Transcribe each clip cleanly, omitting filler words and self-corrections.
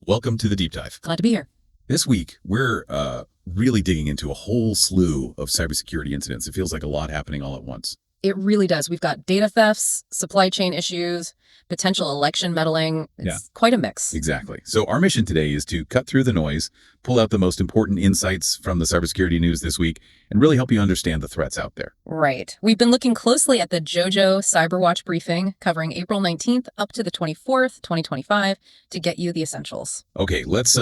Welcome to the Deep Dive. Glad to be here. This week, we're really digging into a whole slew of cybersecurity incidents. It feels like a lot happening all at once. It really does. We've got data thefts, supply chain issues, potential election meddling. It's quite a mix. Exactly. So our mission today is to cut through the noise, pull out the most important insights from the cybersecurity news this week, and really help you understand the threats out there. Right. We've been looking closely at the Jojo Cyberwatch briefing covering April 19th up to the 24th, 2025 to get you the essentials. Okay, let's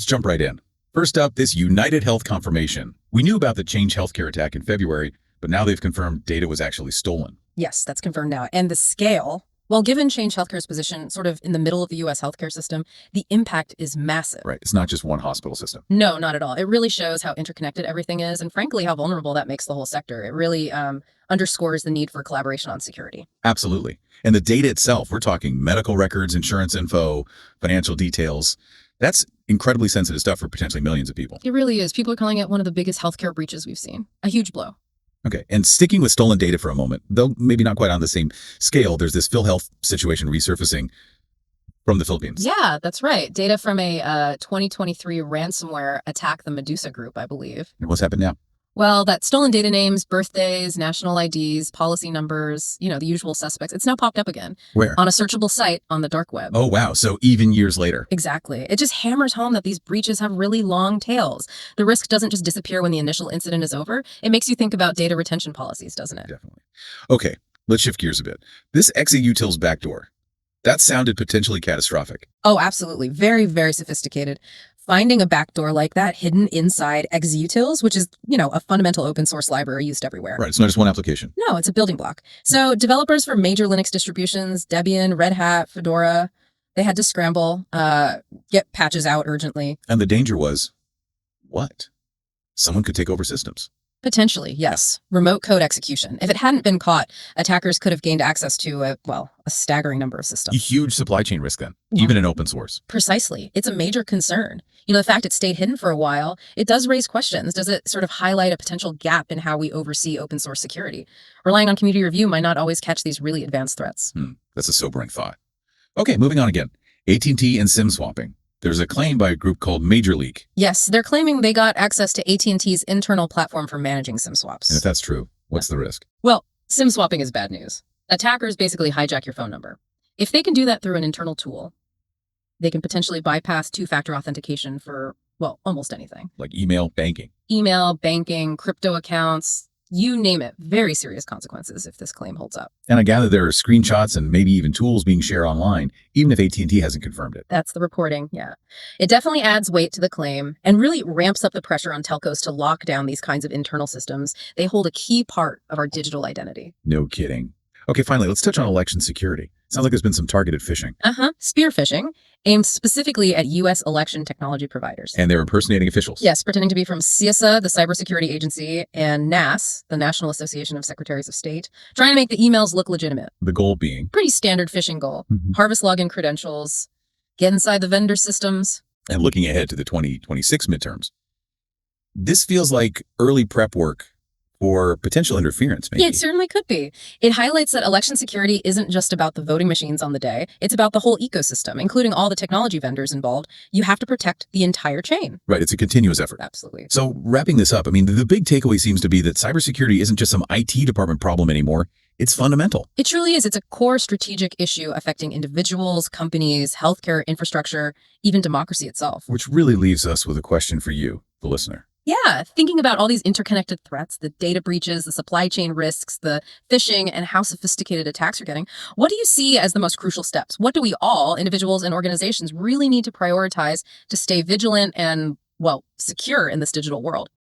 jump right in. First up, this United Health confirmation. We knew about the Change Healthcare attack in February, but now they've confirmed data was actually stolen. Yes, that's confirmed now. And the scale, well, given Change Healthcare's position sort of in the middle of the U.S. healthcare system, the impact is massive. Right. It's not just one hospital system. No, not at all. It really shows how interconnected everything is and frankly, how vulnerable that makes the whole sector. It really underscores the need for collaboration on security. Absolutely. And the data itself, we're talking medical records, insurance info, financial details. That's incredibly sensitive stuff for potentially millions of people. It really is. People are calling it one of the biggest healthcare breaches we've seen. A huge blow. Okay, and sticking with stolen data for a moment, though maybe not quite on the same scale, there's this PhilHealth situation resurfacing from the Philippines. Yeah, that's right. Data from a 2023 ransomware attack, the Medusa Group, I believe. And what's happened now? Well, that stolen data names, birthdays, national IDs, policy numbers, the usual suspects. It's now popped up again. Where? On a searchable site on the dark web. Oh, wow. So even years later. Exactly. It just hammers home that these breaches have really long tails. The risk doesn't just disappear when the initial incident is over. It makes you think about data retention policies, doesn't it? Definitely. Okay, let's shift gears a bit. This exautils backdoor, that sounded potentially catastrophic. Oh, absolutely. Very, very sophisticated. Finding a backdoor like that hidden inside exautils, which is, a fundamental open source library used everywhere. Right. It's not just one application. No, it's a building block. So developers for major Linux distributions, Debian, Red Hat, Fedora, they had to scramble, get patches out urgently. And the danger was, what? Someone could take over systems. Potentially, yes. Remote code execution. If it hadn't been caught, attackers could have gained access to a staggering number of A systems. huge supply chain risk then, Yeah. even in open source. Precisely. It's a major concern. The fact it stayed hidden for a while, it does raise questions. Does it sort of highlight a potential gap in how we oversee open source security? Relying on community review might not always catch these really advanced threats. That's a sobering thought. Okay, moving on again. AT&T and SIM swapping. There's a claim by a group called Major League. Yes, they're claiming they got access to AT&T's internal platform for managing SIM swaps. And if that's true, what's the risk? Well, SIM swapping is bad news. Attackers basically hijack your phone number. If they can do that through an internal tool, they can potentially bypass two-factor authentication for, almost anything. Like email, banking. Email, banking, crypto accounts, you name it. Very serious consequences if this claim holds up. And I gather there are screenshots and maybe even tools being shared online, even if AT&T hasn't confirmed it. That's the reporting, yeah. It definitely adds weight to the claim and really ramps up the pressure on telcos to lock down these kinds of internal systems. They hold a key part of our digital identity. No kidding. Okay, finally, let's touch on election security. Sounds like there's been some targeted phishing. Spear phishing, aimed specifically at U.S. election technology providers. And they're impersonating officials. Yes, pretending to be from CISA, the Cybersecurity Agency, and NAS, the National Association of Secretaries of State, trying to make the emails look legitimate. The goal being? Pretty standard phishing goal. Harvest login credentials, get inside the vendor systems. And looking ahead to the 2026 midterms. This feels like early prep work for potential interference, maybe. Yeah, it certainly could be. It highlights that election security isn't just about the voting machines on the day. It's about the whole ecosystem, including all the technology vendors involved. You have to protect the entire chain. Right, it's a continuous effort. Absolutely. So wrapping this up, the big takeaway seems to be that cybersecurity isn't just some IT department problem anymore. It's fundamental. It truly is. It's a core strategic issue affecting individuals, companies, healthcare infrastructure, even democracy itself. Which really leaves us with a question for you, the listener. Yeah, thinking about all these interconnected threats, the data breaches, the supply chain risks, the phishing, and how sophisticated attacks are getting, what do you see as the most crucial steps? What do we all, individuals and organizations, really need to prioritize to stay vigilant and, secure in this digital world?